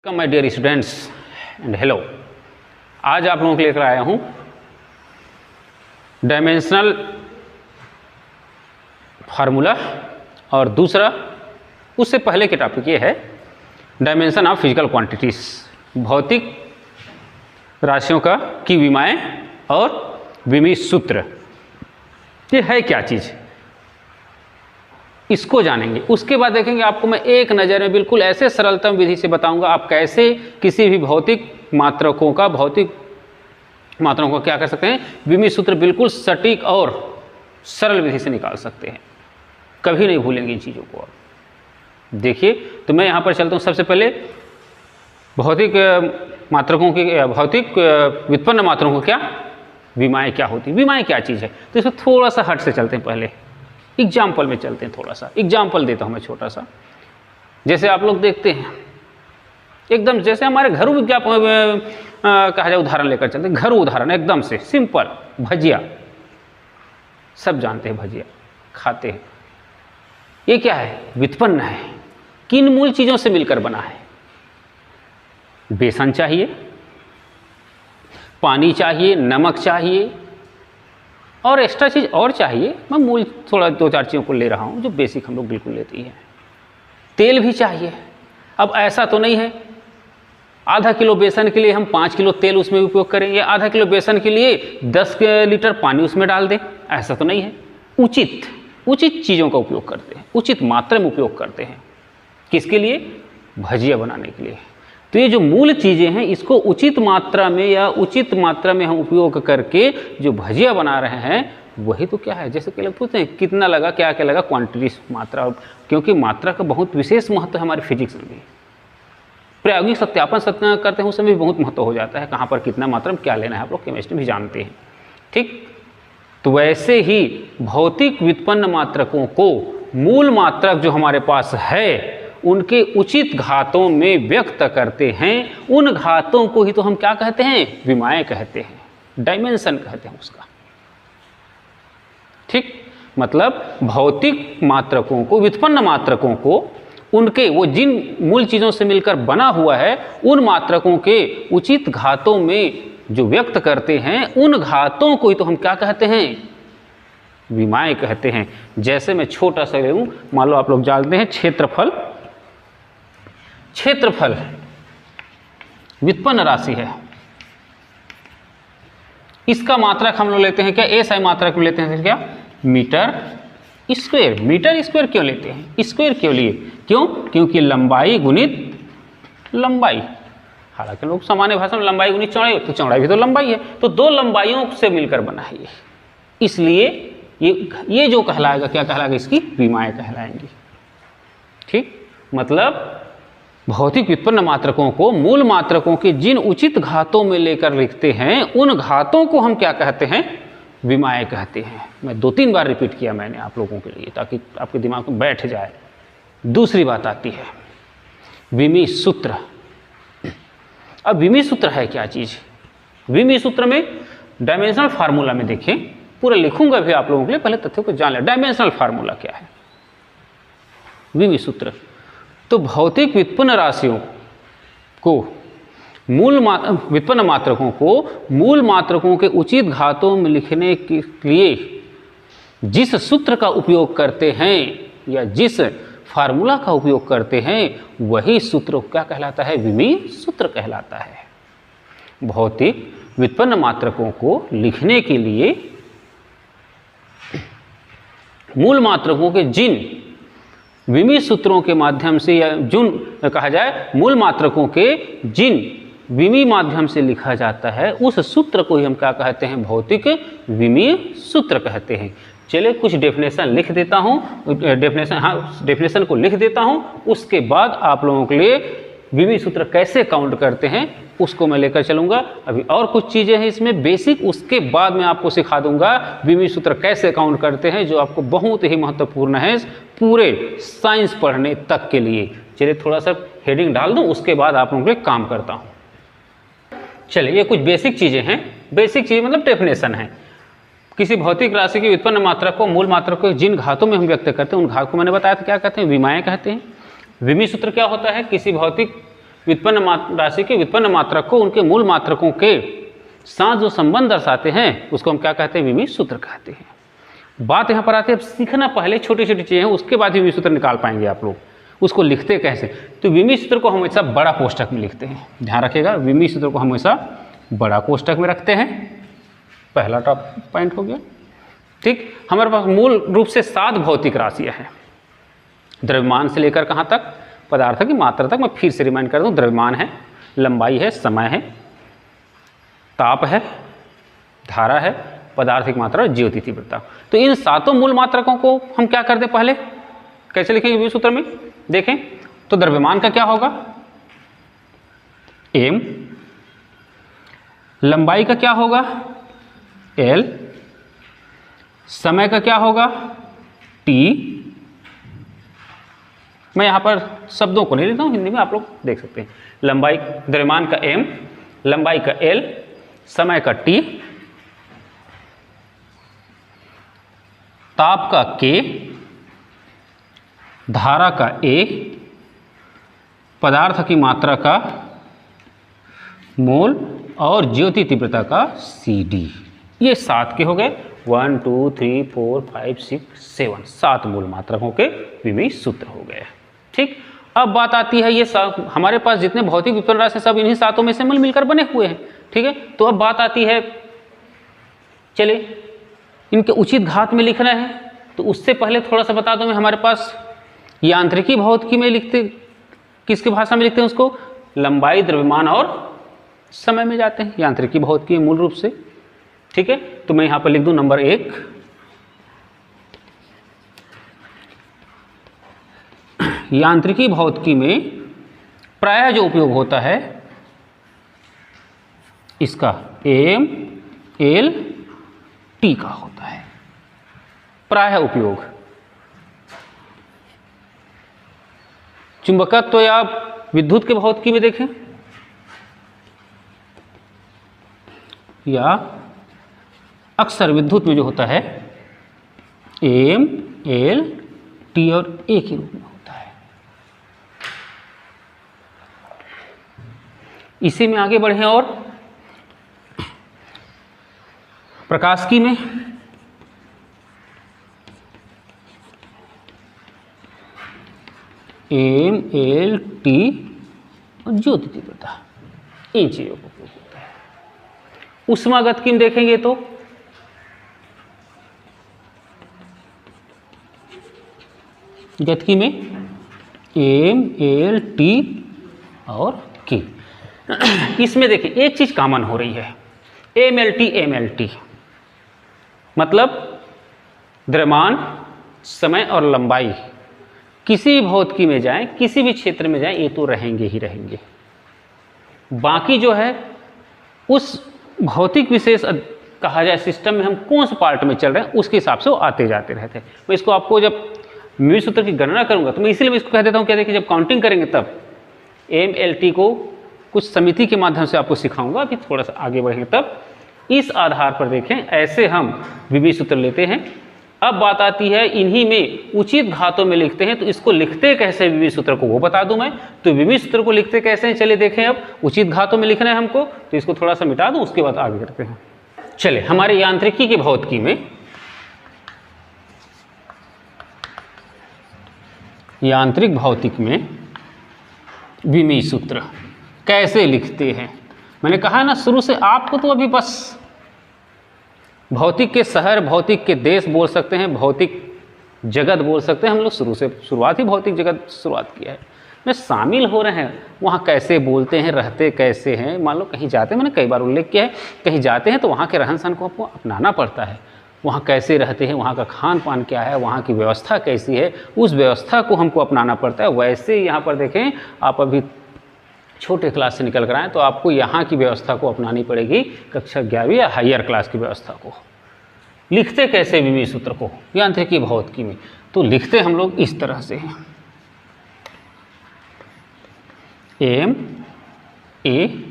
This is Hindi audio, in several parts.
My dear students and hello. आज आप लोगों के लिए लेकर आया हूँ डायमेंशनल फार्मूला और दूसरा उससे पहले के टॉपिक ये है डायमेंशन ऑफ फिजिकल क्वांटिटीज, भौतिक राशियों का की विमाएँ और विमी सूत्र। ये है क्या चीज़, इसको जानेंगे। उसके बाद देखेंगे आपको मैं एक नज़र में बिल्कुल ऐसे सरलतम विधि से बताऊंगा आप कैसे किसी भी भौतिक मात्रकों का क्या कर सकते हैं, विमी सूत्र बिल्कुल सटीक और सरल विधि से निकाल सकते हैं। कभी नहीं भूलेंगे इन चीज़ों को। आप देखिए तो मैं यहाँ पर चलता हूँ। सबसे पहले भौतिक मात्रकों की भौतिक व्युत्पन्न मात्रकों क्या विमाएँ क्या होती, विमाएँ क्या चीज़ है। तो इसमें थोड़ा सा हट से चलते हैं, पहले एग्जाम्पल में चलते हैं। थोड़ा सा एग्जाम्पल देता हूँ मैं छोटा सा। जैसे आप लोग देखते हैं एकदम जैसे हमारे घरेलू विज्ञापन कहा जाए, उदाहरण लेकर चलते हैं। घरेलू उदाहरण एकदम से सिंपल, भजिया। सब जानते हैं भजिया खाते हैं। ये क्या है, व्युत्पन्न है। किन मूल चीज़ों से मिलकर बना है? बेसन चाहिए, पानी चाहिए, नमक चाहिए और एक्स्ट्रा चीज़ और चाहिए। मैं मूल थोड़ा दो चार चीज़ों को ले रहा हूँ जो बेसिक हम लोग बिल्कुल लेते ही हैं। तेल भी चाहिए। अब ऐसा तो नहीं है आधा किलो बेसन के लिए हम 5 किलो तेल उसमें उपयोग करें या आधा किलो बेसन के लिए 10 लीटर पानी उसमें डाल दें, ऐसा तो नहीं है। उचित चीज़ों का उपयोग करते हैं, उचित मात्रा में उपयोग करते हैं। किसके लिए? भजिया बनाने के लिए। तो ये जो मूल चीज़ें हैं इसको उचित मात्रा में हम उपयोग करके जो भजिया बना रहे हैं वही तो क्या है। जैसे कि लोग पूछते हैं कितना लगा, क्या क्या लगा, क्वांटिटी मात्रा, क्योंकि मात्रा का बहुत विशेष महत्व है हमारे फिजिक्स में भी। प्रायोगिक सत्यापन करते हैं उस समय भी बहुत महत्व हो जाता है, कहाँ पर कितना मात्रा में क्या लेना है, आप लोग केमिस्ट्री भी जानते हैं। ठीक, तो वैसे ही भौतिक व्युत्पन्न मात्रकों को मूल मात्रक जो हमारे पास है उनके उचित घातों में व्यक्त करते हैं। उन घातों को ही तो हम क्या कहते हैं, विमाएँ कहते हैं, डायमेंशन कहते हैं उसका। ठीक, मतलब भौतिक मात्रकों को, व्युत्पन्न मात्रकों को, उनके वो जिन मूल चीज़ों से मिलकर बना हुआ है उन मात्रकों के उचित घातों में जो व्यक्त करते हैं, उन घातों को ही तो हम क्या कहते हैं, विमाएँ कहते हैं। जैसे मैं छोटा सा ले लूँ, मान लो आप लोग जानते हैं क्षेत्रफल व्युत्पन्न राशि है। इसका मात्रक हम लोग लेते हैं क्या, एसआई मात्रक में लेते हैं क्या, मीटर स्क्वायर। मीटर स्क्वायर क्यों लेते हैं, स्क्वायर क्यों लिए, क्यों? क्योंकि लंबाई गुणित लंबाई। हालांकि लोग सामान्य भाषा में लंबाई गुणित चौड़ाई, तो चौड़ाई भी तो लंबाई है, तो दो लंबाइयों से मिलकर बना है ये। इसलिए ये जो कहलाएगा, क्या कहलाएगा, इसकी विमाएँ कहलाएंगी। ठीक, मतलब भौतिक व्युत्पन्न मात्रकों को मूल मात्रकों के जिन उचित घातों में लेकर लिखते हैं उन घातों को हम क्या कहते हैं, विमाएँ कहते हैं। मैं 2-3 बार रिपीट किया मैंने आप लोगों के लिए ताकि आपके दिमाग में बैठ जाए। दूसरी बात आती है विमी सूत्र। अब विमी सूत्र है क्या चीज़? विमी सूत्र में डायमेंशनल फार्मूला में देखें, पूरा लिखूंगा भी आप लोगों के लिए, पहले तथ्यों को जान लें। डायमेंशनल फार्मूला क्या है, विमी सूत्र। तो भौतिक व्युत्पन्न राशियों को व्युत्पन्न मात्रकों को मूल मात्रकों के उचित घातों में लिखने के लिए जिस सूत्र का उपयोग करते हैं या जिस फार्मूला का उपयोग करते हैं वही सूत्र क्या कहलाता है, विमी सूत्र कहलाता है। भौतिक व्युत्पन्न मात्रकों को लिखने के लिए मूल मात्रकों के जिन विमी सूत्रों के माध्यम से या जिन कहा जाए मूल मात्रकों के जिन विमी माध्यम से लिखा जाता है उस सूत्र को ही हम क्या कहते हैं, भौतिक विमी सूत्र कहते हैं। चलिए कुछ डेफिनेशन लिख देता हूँ, डेफिनेशन को लिख देता हूँ। उसके बाद आप लोगों के लिए विमी सूत्र कैसे काउंट करते हैं उसको मैं लेकर चलूँगा। अभी और कुछ चीज़ें हैं इसमें बेसिक, उसके बाद मैं आपको सिखा दूंगा विमी सूत्र कैसे काउंट करते हैं, जो आपको बहुत ही महत्वपूर्ण है पूरे साइंस पढ़ने तक के लिए। चलिए थोड़ा सा हेडिंग डाल दूँ, उसके बाद आप लोगों के लिए काम करता हूँ। चलिए ये कुछ बेसिक चीज़ें हैं। बेसिक चीज़ मतलब डेफिनेशन है। किसी भौतिक राशि की व्युत्पन्न मात्रा को मूल मात्रा को जिन घातों में हम व्यक्त करते हैं उन घात को मैंने बताया था क्या कहते हैं, विमाएँ कहते हैं। विमी सूत्र क्या होता है, किसी भौतिक व्युत्पन्न राशि के व्युत्पन्न मात्रक को उनके मूल मात्रकों के साथ जो संबंध दर्शाते हैं उसको हम क्या कहते हैं, विमीय सूत्र कहते हैं। बात यहाँ पर आती है, अब सीखना पहले छोटी छोटी चीज़ें हैं, उसके बाद विमीय सूत्र निकाल पाएंगे आप लोग। उसको लिखते कैसे, तो विमीय सूत्र को हमेशा बड़ा कोष्ठक में लिखते हैं, ध्यान रखिएगा। विमीय सूत्र को हमेशा बड़ा कोष्ठक में रखते हैं, पहला टॉप पॉइंट हो गया। ठीक, हमारे पास मूल रूप से 7 भौतिक राशियाँ हैं, द्रव्यमान से लेकर कहाँ तक, पदार्थ की मात्रा तक। मैं फिर से रिमाइंड कर दूँ, द्रव्यमान है, लंबाई है, समय है, ताप है, धारा है, पदार्थ की मात्रा और ज्योति तीव्रता। तो इन 7 मूल मात्रकों को हम क्या कर दें, पहले कैसे लिखेंगे विमीय सूत्र में, देखें तो द्रव्यमान का क्या होगा, m, लंबाई का क्या होगा, l, समय का क्या होगा, t। मैं यहाँ पर शब्दों को नहीं लेता हूँ, हिंदी में आप लोग देख सकते हैं। लंबाई, द्रव्यमान का m, लंबाई का l, समय का t, ताप का k, धारा का a, पदार्थ की मात्रा का मोल और ज्योति तीव्रता का cd। ये 7 के हो गए, 1 2 3 4 5 6 7, 7 मूल मात्रकों के विमीय सूत्र हो गए। ठीक, अब बात आती है, ये सब हमारे पास जितने भौतिक व्युत्पन्न राशि सब इन्हीं 7 में से मिलकर बने हुए हैं। ठीक है, तो अब बात आती है, चले इनके उचित घात में लिखना है, तो उससे पहले थोड़ा सा बता दूं मैं, हमारे पास यांत्रिकी भौतिकी में लिखते, किसकी भाषा में लिखते हैं उसको, लंबाई, द्रव्यमान और समय में जाते हैं यांत्रिकी भौतिकी मूल रूप से। ठीक है, तो मैं यहाँ पर लिख दूं नंबर 1, यांत्रिकी भौतिकी में प्रायः जो उपयोग होता है इसका m, l, t का होता है प्रायः उपयोग। चुंबकत्व या विद्युत के भौतिकी में देखें, या अक्सर विद्युत में जो होता है m, l, t और a के रूप में होता है। इसी में आगे बढ़े और प्रकाशिकी में m, l, t और ज्योति तीव्रता, इन चीजों को उपयोग होता है। ऊष्मागतिकी में देखेंगे तो गतिकी में m, l, t और k। इसमें देखिए एक चीज कॉमन हो रही है, mlt, mlt मतलब द्रव्यमान, समय और लंबाई किसी भी भौतिकी में जाएं, किसी भी क्षेत्र में जाएं, ये तो रहेंगे ही रहेंगे। बाकी जो है उस भौतिक विशेष कहा जाए सिस्टम में हम कौन से पार्ट में चल रहे हैं उसके हिसाब से वो आते जाते रहते हैं। मैं इसको आपको जब विमीय सूत्र की गणना करूंगा तो मैं इसलिए मैं इसको कह देता हूँ, क्या देखिए जब काउंटिंग करेंगे तब mlt को कुछ समिति के माध्यम से आपको सिखाऊंगा, अभी थोड़ा सा आगे बढ़ेंगे तब इस आधार पर देखें ऐसे हम विमीय सूत्र लेते हैं। अब बात आती है इन्हीं में उचित घातों में लिखते हैं, तो इसको लिखते कैसे विमीय सूत्र को वो बता दूं मैं। तो विमीय सूत्र को लिखते कैसे हैं, चलिए देखें। अब उचित घातों में लिखना है हमको, तो इसको थोड़ा सा मिटा दूं, उसके बाद आगे करते हैं। चले हमारे यांत्रिकी की भौतिकी में, यांत्रिक भौतिक में विमीय सूत्र कैसे लिखते हैं। मैंने कहा ना शुरू से आपको तो अभी बस भौतिक के शहर, भौतिक के देश बोल सकते हैं, भौतिक जगत बोल सकते हैं। हम लोग शुरुआत ही भौतिक जगत शुरुआत किया है। में शामिल हो रहे हैं, वहाँ कैसे बोलते हैं, रहते कैसे हैं। मान लो कहीं जाते हैं, मैंने कई बार उल्लेख किया है, कहीं जाते हैं तो वहाँ के रहन सहन को आपको अपनाना पड़ता है। वहाँ कैसे रहते हैं, वहाँ का खान पान क्या है, वहाँ की व्यवस्था कैसी है, उस व्यवस्था को हमको अपनाना पड़ता है। वैसे यहाँ पर देखें, आप अभी छोटे क्लास से निकल कर आएँ तो आपको यहाँ की व्यवस्था को अपनानी पड़ेगी, कक्षा 11वीं या हायर क्लास की व्यवस्था को। लिखते कैसे विमीय सूत्र को यांत्रिकी भौतिकी में, तो लिखते हम लोग इस तरह से हैं, एम ए,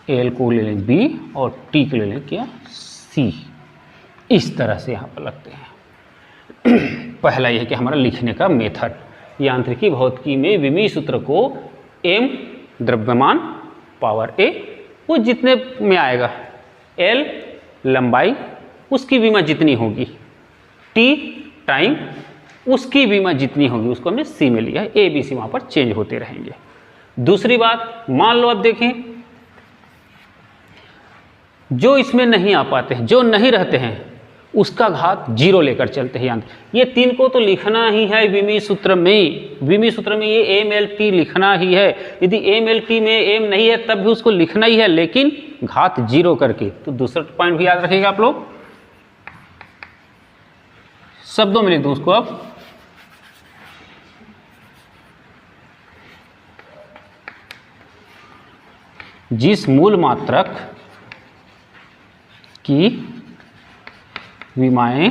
एल को ले लें बी और टी को ले लें क्या सी। इस तरह से यहाँ पर लगते हैं। पहला यह कि हमारा लिखने का मेथड, यांत्रिकी भौतिकी में विमीय सूत्र को एम द्रव्यमान पावर A, वो जितने में आएगा, L लंबाई उसकी विमा जितनी होगी, T टाइम उसकी विमा जितनी होगी, उसको हमने C में लिया है। A B C वहाँ पर चेंज होते रहेंगे। दूसरी बात, मान लो अब देखें जो इसमें नहीं आ पाते हैं, जो नहीं रहते हैं, उसका घात 0 लेकर चलते हैं। यानी ये 3 को तो लिखना ही है विमीय सूत्र में। विमीय सूत्र में ये MLT लिखना ही है। यदि MLT में M नहीं है तब भी उसको लिखना ही है, लेकिन घात 0 करके। तो दूसरा पॉइंट भी याद रखिएगा आप लोग, शब्दों में लिख दूं उसको अब। जिस मूल मात्रक की विमाएं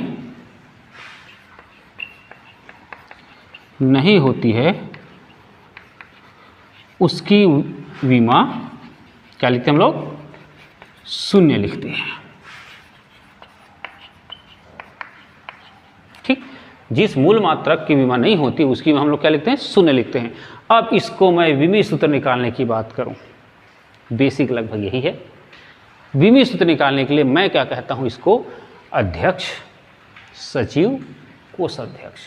नहीं होती है उसकी विमा क्या लिखते हैं हम लोग, 0 लिखते हैं। ठीक, जिस मूल मात्रक की विमा नहीं होती उसकी हम लोग क्या लिखते हैं, 0 लिखते हैं। अब इसको मैं विमीय सूत्र निकालने की बात करूं, बेसिक लगभग यही है। विमीय सूत्र निकालने के लिए मैं क्या कहता हूं, इसको अध्यक्ष, सचिव, कोषाध्यक्ष।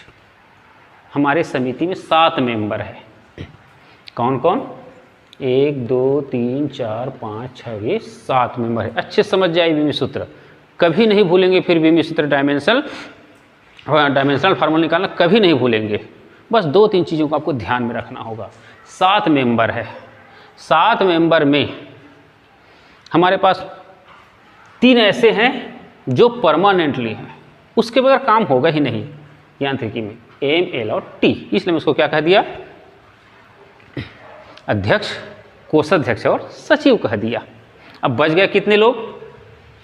हमारे समिति में 7 मेंबर है। कौन कौन, 1 2 3 4 5 6, ये 7 मेंबर है। अच्छे समझ जाए विमीय सूत्र, कभी नहीं भूलेंगे। फिर विमीय सूत्र डायमेंशनल फार्मूला निकालना कभी नहीं भूलेंगे। बस 2-3 चीज़ों को आपको ध्यान में रखना होगा। 7 मेंबर है। 7 मेंबर में हमारे पास 3 ऐसे हैं जो परमानेंटली हैं, उसके बगैर काम होगा ही नहीं यांत्रिकी में, M, L और T। इसलिए मैं उसको क्या कह दिया, अध्यक्ष, कोषाध्यक्ष और सचिव कह दिया। अब बच गया कितने लोग,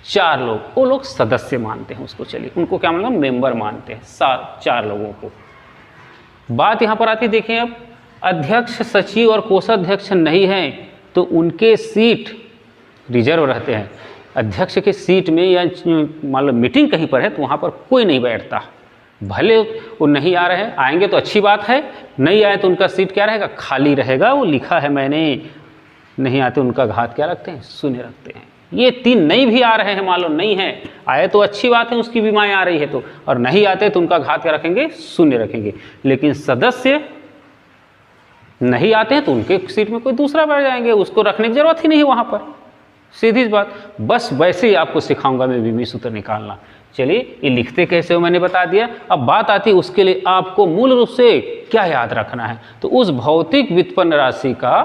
4 लोग। वो लोग सदस्य मानते हैं उसको, चलिए उनको क्या मतलब मेंबर मानते हैं, 4 लोगों को। बात यहाँ पर आती है, देखें अब अध्यक्ष, सचिव और कोषाध्यक्ष नहीं हैं तो उनके सीट रिजर्व रहते हैं। अध्यक्ष के सीट में या मान लो मीटिंग कहीं पर है तो वहाँ पर कोई नहीं बैठता। भले वो नहीं आ रहे हैं, आएंगे तो अच्छी बात है, नहीं आए तो उनका सीट क्या रहेगा, खाली रहेगा। वो लिखा है मैंने, नहीं आते उनका घात क्या रखते हैं, 0 रखते हैं। ये 3 नहीं भी आ रहे हैं, मान लो नहीं है, आए तो अच्छी बात है, उसकी विमाएँ आ रही है तो, और नहीं आते तो उनका घात क्या रखेंगे, 0 रखेंगे। लेकिन सदस्य नहीं आते हैं तो उनके सीट में कोई दूसरा बैठ जाएंगे, उसको रखने की जरूरत ही नहीं है वहाँ पर। सीधी बात, बस वैसे ही आपको सिखाऊंगा मैं विमीय सूत्र निकालना। चलिए ये लिखते कैसे हो मैंने बता दिया। अब बात आती है उसके लिए आपको मूल रूप से क्या याद रखना है, तो उस भौतिक व्युत्पन्न राशि का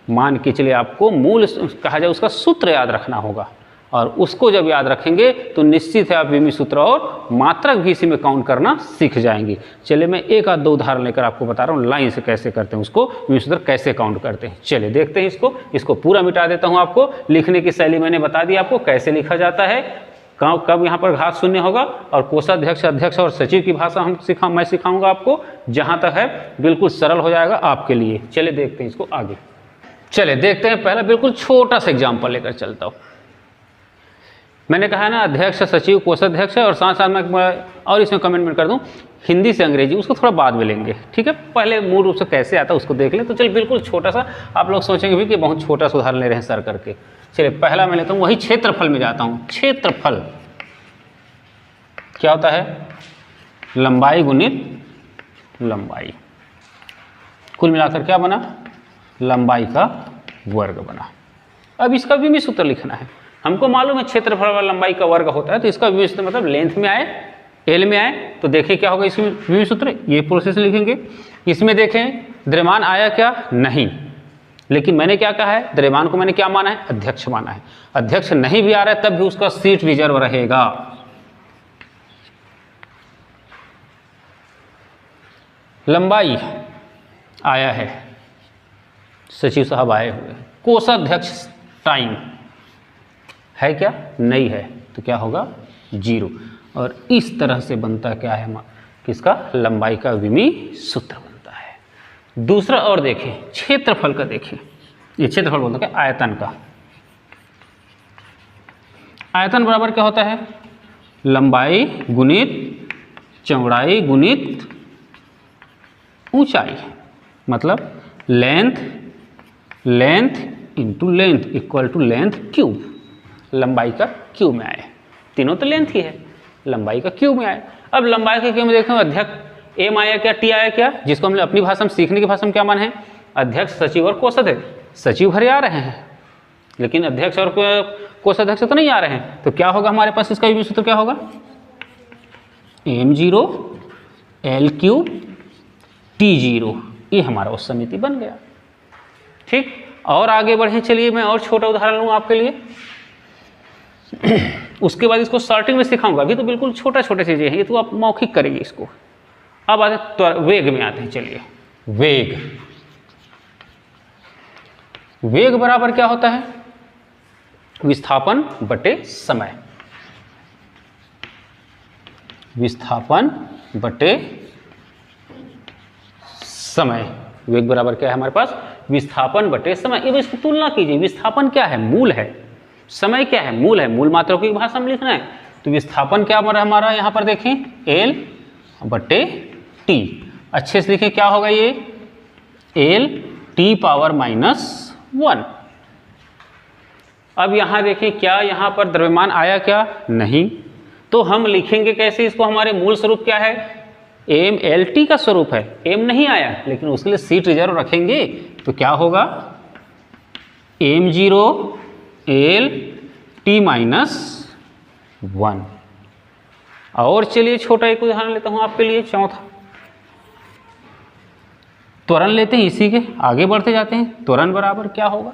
मान के चलिए आपको मूल कहा जाए उसका सूत्र याद रखना होगा, और उसको जब याद रखेंगे तो निश्चित है आप विमीय सूत्र और मात्रक भी इसी में काउंट करना सीख जाएंगे। चलिए मैं 1-2 उदाहरण लेकर आपको बता रहा हूँ लाइन से कैसे करते हैं उसको, विमीय सूत्र कैसे काउंट करते हैं। चलिए देखते हैं इसको पूरा मिटा देता हूँ आपको। लिखने की शैली मैंने बता दी आपको कैसे लिखा जाता है, कब यहाँ पर घात 0 होगा, और कोषाध्यक्ष, अध्यक्ष और सचिव की भाषा मैं सिखाऊंगा आपको। जहाँ तक है बिल्कुल सरल हो जाएगा आपके लिए। चलिए देखते हैं इसको आगे। चलिए देखते हैं, पहला बिल्कुल छोटा सा एग्जाम्पल लेकर चलता हूँ। मैंने कहा है ना अध्यक्ष, सचिव, कोषाध्यक्ष है, और साथ साथ मैं और इसमें कमेंट कर दूं हिंदी से अंग्रेजी, उसको थोड़ा बाद में लेंगे, ठीक है। पहले मूल रूप से कैसे आता है उसको देख लें। तो चलिए बिल्कुल छोटा सा, आप लोग सोचेंगे भी कि बहुत छोटा सा उदाहरण ले रहे हैं सर करके। चलिए पहला मैं लेता हूँ, वही क्षेत्रफल में जाता हूँ। क्षेत्रफल क्या होता है, लंबाई गुणित लंबाई, कुल मिलाकर क्या बना, लंबाई का वर्ग बना। अब इसका विमीय सूत्र लिखना है। हमको मालूम है क्षेत्रफल वाला लंबाई का वर्ग होता है, तो इसका विमीय सूत्र मतलब लेंथ में आए, एल में आए, तो देखिए क्या होगा इसमें विमीय सूत्र, ये प्रोसेस लिखेंगे। इसमें देखें द्रव्यमान आया क्या, नहीं, लेकिन मैंने क्या कहा है, द्रव्यमान को मैंने क्या माना है, अध्यक्ष माना है। अध्यक्ष नहीं भी आ रहा है तब भी उसका सीट रिजर्व रहेगा। लंबाई आया है, सचिव साहब आए हुए। कोषाध्यक्ष टाइम है क्या, नहीं है, तो क्या होगा 0। और इस तरह से बनता क्या है, किसका, लंबाई का विमीय सूत्र बनता है। दूसरा और देखें, क्षेत्रफल का देखें। ये क्षेत्रफल बोलते हैं आयतन का। आयतन बराबर क्या होता है, लंबाई गुणित चौड़ाई गुणित ऊंचाई, मतलब length length into length equal to length cube, लंबाई का क्यूब में आए। तीनों तो लेंथ ही है, लंबाई का क्यूब में आए। अब लंबाई के क्यूब में देखो अध्यक्ष एम आया क्या, टी आया क्या, जिसको हमने अपनी भाषा में सीखने की भाषा में क्या माने हैं, अध्यक्ष सचिव और कोषाध्यक्ष। सचिव भरे आ रहे हैं लेकिन अध्यक्ष और कोषाध्यक्ष तो नहीं आ रहे हैं, तो क्या होगा हमारे पास इसका सूत्र क्या होगा, m0 L³ T0, ये हमारा उस समिति बन गया। ठीक, और आगे बढ़े, चलिए मैं और छोटा उदाहरण लूँ आपके लिए, उसके बाद इसको सॉर्टिंग में सिखाऊंगा। अभी तो बिल्कुल छोटा छोटे चीज़ें हैं, ये तो आप मौखिक करेंगे इसको। अब आते तो वेग में आते हैं। चलिए वेग, वेग बराबर क्या होता है, विस्थापन बटे समय। विस्थापन बटे समय, वेग बराबर क्या है हमारे पास, विस्थापन बटे समय। ये इसकी तुलना कीजिए, विस्थापन क्या है, मूल है, समय क्या है, मूल है, मूल मात्रा की भाषा में लिखना है। तो विस्थापन क्या हमारा यहाँ पर देखें, L बटे T, अच्छे से लिखें क्या होगा ये, L T पावर -1। अब यहाँ देखें क्या यहाँ पर द्रव्यमान आया क्या, नहीं, तो हम लिखेंगे कैसे इसको, हमारे मूल स्वरूप क्या है, mLT का स्वरूप है, m नहीं आया लेकिन उसके लिए सीट रिजर्व रखेंगे, तो क्या होगा m0 L T -1। और चलिए छोटा एक उदाहरण लेता हूं आपके लिए, चौथा त्वरण लेते हैं, इसी के आगे बढ़ते जाते हैं। त्वरण बराबर क्या होगा,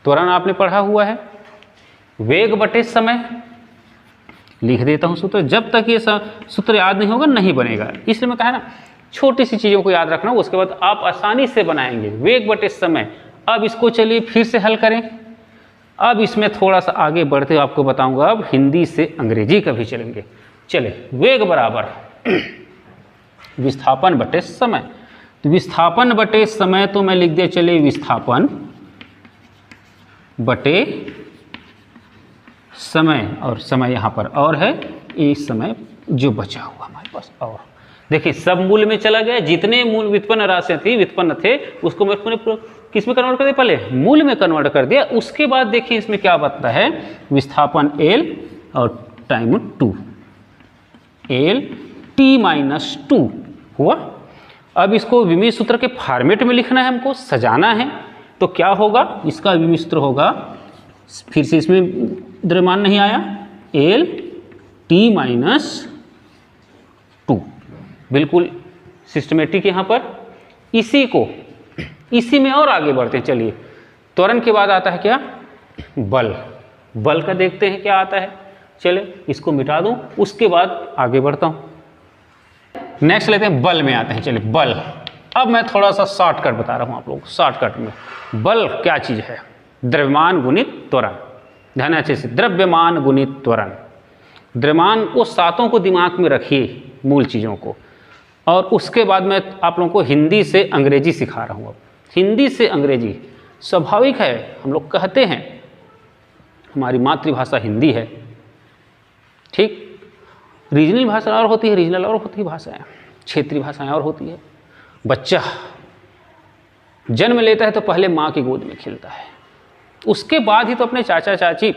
त्वरण आपने पढ़ा हुआ है, वेग बटे समय। लिख देता हूं सूत्र, जब तक ये सूत्र याद नहीं होगा नहीं बनेगा, इसलिए मैं कहा ना छोटी सी चीज़ों को याद रखना, उसके बाद आप आसानी से बनाएंगे। वेग बटे समय। अब इसको चलिए फिर से हल करें। अब इसमें थोड़ा सा आगे बढ़ते हुए आपको बताऊंगा, अब हिंदी से अंग्रेजी का भी चलेंगे। चले, वेग बराबर विस्थापन बटे समय। तो विस्थापन बटे समय तो मैं लिख दिया, चलिए विस्थापन बटे समय, और समय यहाँ पर और है, इस समय जो बचा हुआ हमारे पास, और देखिए सब मूल में चला गया, जितने मूल व्युत्पन्न राशियाँ थी, व्युत्पन्न थे, उसको मैं किस में कन्वर्ट कर दिया, पहले मूल में कन्वर्ट कर दिया। उसके बाद देखिए इसमें क्या बनता है, विस्थापन L और टाइम 2, L T-2 हुआ। अब इसको विमीय सूत्र के फॉर्मेट में लिखना है, हमको सजाना है, तो क्या होगा, इसका विमीय सूत्र होगा, फिर से इसमें द्रव्यमान नहीं आया, L T-2, बिल्कुल सिस्टमेटिक यहाँ पर। इसी में और आगे बढ़ते हैं। चलिए त्वरण के बाद आता है क्या, बल। बल का देखते हैं क्या आता है, चलिए इसको मिटा दूं, उसके बाद आगे बढ़ता हूँ। नेक्स्ट लेते हैं, बल में आते हैं। चलिए बल, अब मैं थोड़ा सा शॉर्टकट बता रहा हूँ आप लोग, शॉर्टकट में। बल क्या चीज़ है, द्रव्यमान गुणित त्वरण। ध्यान अच्छे से, द्रव्यमान गुणित त्वरण। द्रव्यमान, वो सातों को दिमाग में रखिए, मूल चीज़ों को। और उसके बाद मैं आप लोगों को हिंदी से अंग्रेजी सिखा रहा हूँ। अब हिंदी से अंग्रेजी स्वाभाविक है, हम लोग कहते हैं हमारी मातृभाषा हिंदी है, ठीक। रीजनल भाषा और होती है, रीजनल और होती है भाषाएं, क्षेत्रीय भाषाएं और होती है। बच्चा जन्म लेता है तो पहले माँ की गोद में खेलता है, उसके बाद ही तो अपने चाचा चाची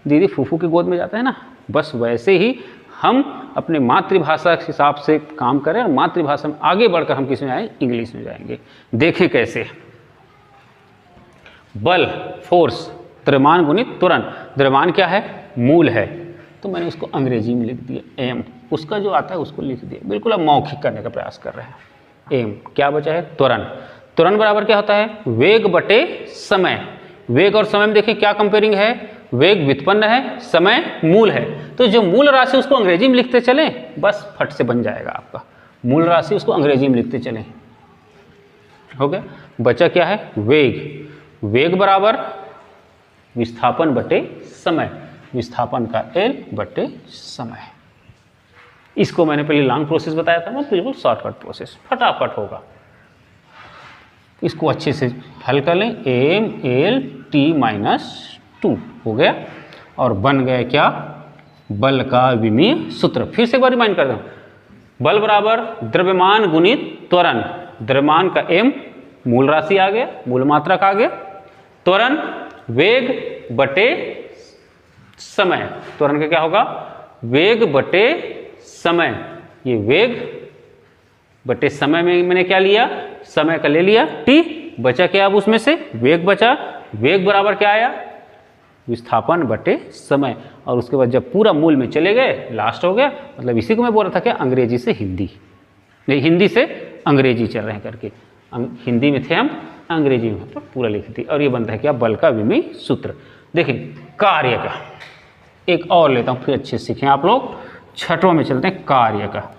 दीदी फूफू की गोद में जाता है ना। बस वैसे ही हम अपने मातृभाषा के हिसाब से काम करें, और मातृभाषा में आगे बढ़कर हम किस में आए, इंग्लिश में जाएंगे। देखें कैसे, बल फोर्स, द्रव्यमान गुणित त्वरण। द्रव्यमान क्या है, मूल है, तो मैंने उसको अंग्रेजी में लिख दिया एम, उसका जो आता है उसको लिख दिया। बिल्कुल अब मौखिक करने का प्रयास कर रहे हैं। एम क्या बचा है, त्वरण। त्वरण बराबर क्या होता है, वेग बटे समय। वेग और समय में देखिए क्या कंपेयरिंग है, वेग व्युत्पन्न है, समय मूल है, तो जो मूल राशि उसको अंग्रेजी में लिखते चलें, बस फट से बन जाएगा आपका मूल राशि, उसको अंग्रेजी में लिखते चलें, हो गया। बचा क्या है, वेग। वेग बराबर विस्थापन बटे समय, विस्थापन का L बटे समय। इसको मैंने पहले लॉन्ग प्रोसेस बताया था, मैं बिल्कुल शॉर्टकट प्रोसेस, फटाफट होगा। इसको अच्छे से हल कर लें, mLT-2 हो गया, और बन गया क्या, बल का विमीय सूत्र। फिर से एक बार रिमाइंड कर दूं, बल बराबर द्रव्यमान गुणित त्वरण। द्रव्यमान का m, मूल राशि आ गया, मूल मात्रक आ गया। त्वरण वेग बटे समय, त्वरण का क्या होगा, वेग बटे समय। ये वेग बटे समय में मैंने क्या लिया, समय का ले लिया t, बचा क्या अब उसमें से, वेग बचा। वेग बराबर क्या आया, विस्थापन बटे समय। और उसके बाद जब पूरा मूल में चले गए, लास्ट हो गया। मतलब इसी को मैं बोल रहा था कि अंग्रेजी से हिंदी, नहीं हिंदी से अंग्रेजी चल रहे हैं करके। हिंदी में थे हम, अंग्रेजी में तो पूरा लिख दी। और ये बनता है क्या, बल का विमीय सूत्र। देखिए कार्य का एक और लेता हूँ, फिर अच्छे से सीखें आप लोग। छठवां में चलते हैं, कार्य का।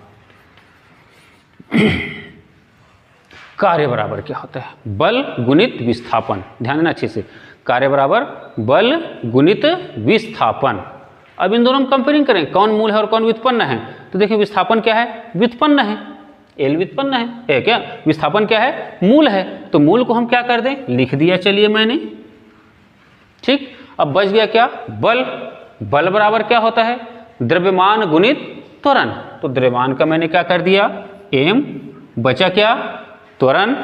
कार्य बराबर क्या होता है, बल गुणित विस्थापन। ध्यान देना अच्छे से, कार्य बराबर बल गुणित विस्थापन। अब इन दोनों में कंपेयरिंग करें, कौन मूल है और कौन व्युत्पन्न है। तो देखिए विस्थापन क्या है, व्युत्पन्न है, एल व्युत्पन्न है क्या, विस्थापन क्या है, मूल है। तो मूल को हम क्या कर दें, लिख दिया चलिए मैंने, ठीक। अब बच गया क्या, बल। बल बराबर क्या होता है, द्रव्यमान गुणित त्वरण। तो द्रव्यमान का मैंने क्या कर दिया, m, बचा क्या, त्वरण।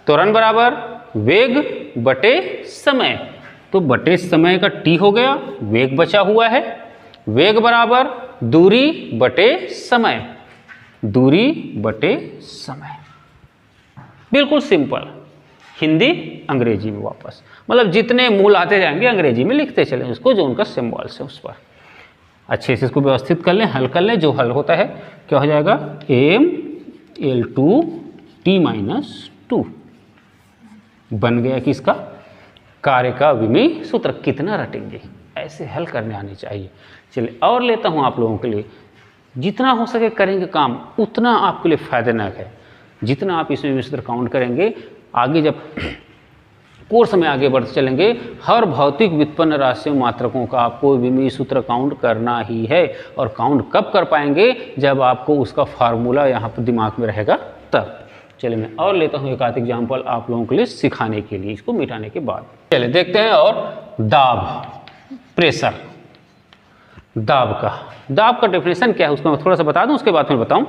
त्वरण बराबर वेग बटे समय। तो बटे समय का t हो गया, वेग बचा हुआ है। वेग बराबर दूरी बटे समय, दूरी बटे समय। बिल्कुल सिंपल, हिंदी अंग्रेजी में वापस, मतलब जितने मूल आते जाएंगे अंग्रेजी में लिखते चलें उसको, जो उनका सिंबल्स है उस पर अच्छे से इसको व्यवस्थित कर लें, हल कर लें। जो हल होता है क्या हो जाएगा, m L2 T-2 बन गया कि इसका कार्य का विमीय सूत्र। कितना रटेंगे, ऐसे हल करने आने चाहिए। चलिए और लेता हूँ आप लोगों के लिए, जितना हो सके करेंगे काम, उतना आपके लिए फायदेमंद है। जितना आप इसमें विमिय सूत्र काउंट करेंगे, आगे जब कोर्स में आगे बढ़ते चलेंगे, हर भौतिक व्युत्पन्न राशियों मात्रकों का आपको विमीय सूत्र काउंट करना ही है। और काउंट कब कर पाएंगे, जब आपको उसका फार्मूला यहाँ पर दिमाग में रहेगा तब। चलिए मैं और लेता हूँ एक आध एग्जाम्पल आप लोगों के लिए सिखाने के लिए, इसको मिटाने के बाद। चलिए देखते हैं। और दाब, प्रेशर, दाब का डेफिनेशन क्या है उसको मैं थोड़ा सा बता दूं, उसके बाद मैं बताऊं।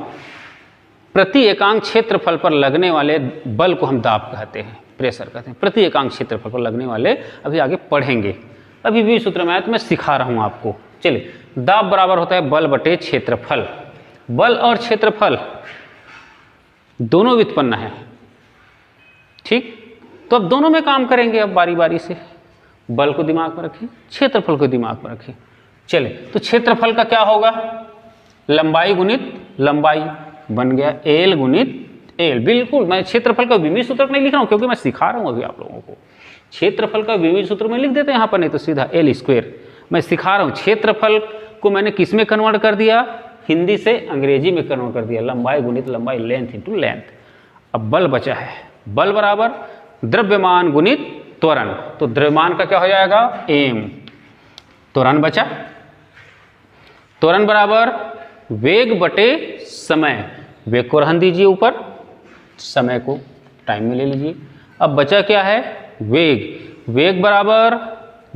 प्रति एकांक क्षेत्रफल पर लगने वाले बल को हम दाब कहते हैं, प्रेशर कहते हैं। प्रति एकांक क्षेत्रफल पर लगने वाले, अभी आगे पढ़ेंगे, अभी भी सूत्र में आया तो मैं सिखा रहा हूं आपको। चलिए, दाब बराबर होता है बल बटे क्षेत्रफल। बल और क्षेत्रफल दोनों व्युत्पन्न है, ठीक। तो अब दोनों में काम करेंगे, अब बारी बारी से। बल को दिमाग में रखें, क्षेत्रफल को दिमाग में रखें। चले, तो क्षेत्रफल का क्या होगा, लंबाई गुणित लंबाई, बन गया एल गुणित एल। बिल्कुल, मैं क्षेत्रफल का विमीय सूत्र नहीं लिख रहा हूं क्योंकि मैं सिखा रहा हूं अभी आप लोगों को। क्षेत्रफल का विमीय सूत्र में लिख देते हैं यहाँ पर, नहीं तो सीधा एल स्क्वायर। मैं सिखा रहा हूं, क्षेत्रफल को मैंने किस में कन्वर्ट कर दिया, हिंदी से अंग्रेजी में कन्वर्ट कर दिया, लंबाई गुणित लंबाई, लेंथ इंटू लेंथ। अब बल बचा है, बल बराबर द्रव्यमान गुणित त्वरण। तो द्रव्यमान का क्या हो जाएगा, m, त्वरण बचा। त्वरण बराबर वेग बटे समय, वेग को रहन दीजिए ऊपर, समय को टाइम में ले लीजिए। अब बचा क्या है, वेग। वेग बराबर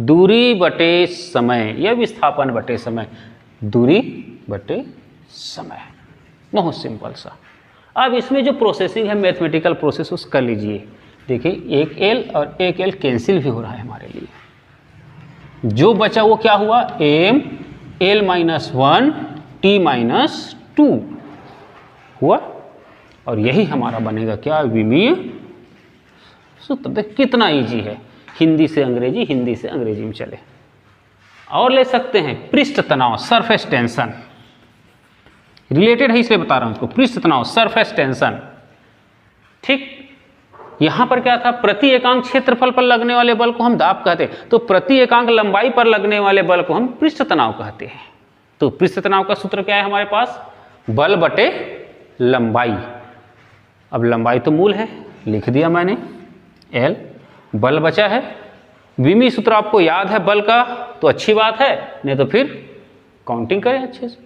दूरी बटे समय या विस्थापन बटे समय, दूरी बटे समय। बहुत सिंपल सा। अब इसमें जो प्रोसेसिंग है, मैथमेटिकल प्रोसेस, उस कर लीजिए। देखिए एक एल और एक एल कैंसिल भी हो रहा है हमारे लिए। जो बचा वो क्या हुआ, m L-1 T-2 हुआ। और यही हमारा बनेगा क्या, विमीय सूत्र। देख कितना इजी है, हिंदी से अंग्रेजी, हिंदी से अंग्रेजी में चले। और ले सकते हैं पृष्ठ तनाव, सरफेस टेंशन, रिलेटेड है इसलिए बता रहा हूं इसको। पृष्ठ तनाव, सरफेस टेंशन, ठीक। यहां पर क्या था, प्रति एकांक क्षेत्रफल पर लगने वाले बल को हम दाब कहते हैं, तो प्रति एकांक लंबाई पर लगने वाले बल को हम पृष्ठ तनाव कहते हैं। तो पृष्ठ तनाव का सूत्र क्या है हमारे पास, बल बटे लंबाई। अब लंबाई तो मूल है, लिख दिया मैंने L, बल बचा है। विमीय सूत्र आपको याद है बल का, तो अच्छी बात है, नहीं तो फिर काउंटिंग करें अच्छे से।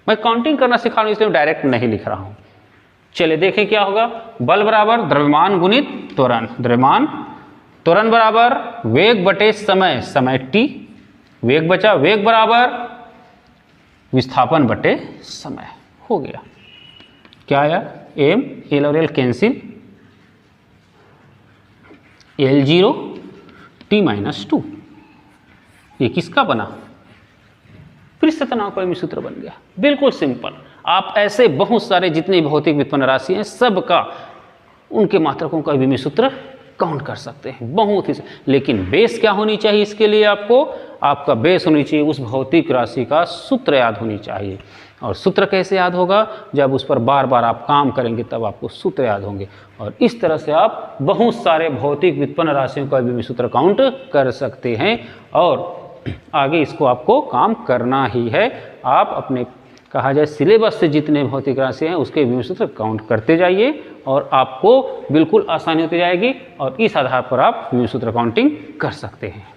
मैं काउंटिंग करना सिखा रहा हूं इसलिए डायरेक्ट नहीं लिख रहा हूं। चलिए देखें क्या होगा, बल बराबर द्रव्यमान गुणित त्वरण, द्रव्यमान। त्वरण बराबर वेग बटे समय, समय t, वेग बचा। वेग बराबर विस्थापन बटे समय, हो गया। क्या आया, m, l और l कैंसिल, L0 t-2, ये किसका बना? पृष्ठ तनाव का विमित सूत्र बन गया। बिल्कुल सिंपल। आप ऐसे बहुत सारे जितने भौतिक व्युत्पन्न राशि हैं सबका उनके मात्रकों का विमित सूत्र काउंट कर सकते हैं, बहुत ही। लेकिन बेस क्या होनी चाहिए इसके लिए? आपका बेस होनी चाहिए उस भौतिक राशि का सूत्र याद होनी चाहिए। और सूत्र कैसे याद होगा? जब उस पर बार बार आप काम करेंगे तब आपको सूत्र याद होंगे। और इस तरह से आप बहुत सारे भौतिक व्युत्पन्न राशियों का विमित सूत्र काउंट कर सकते हैं। और आगे इसको आपको काम करना ही है। आप अपने कहा जाए सिलेबस से जितने भौतिक राशि हैं उसके विमित सूत्र काउंट करते जाइए और आपको बिल्कुल आसानी होती जाएगी और इस आधार पर आप विमित सूत्र काउंटिंग कर सकते हैं।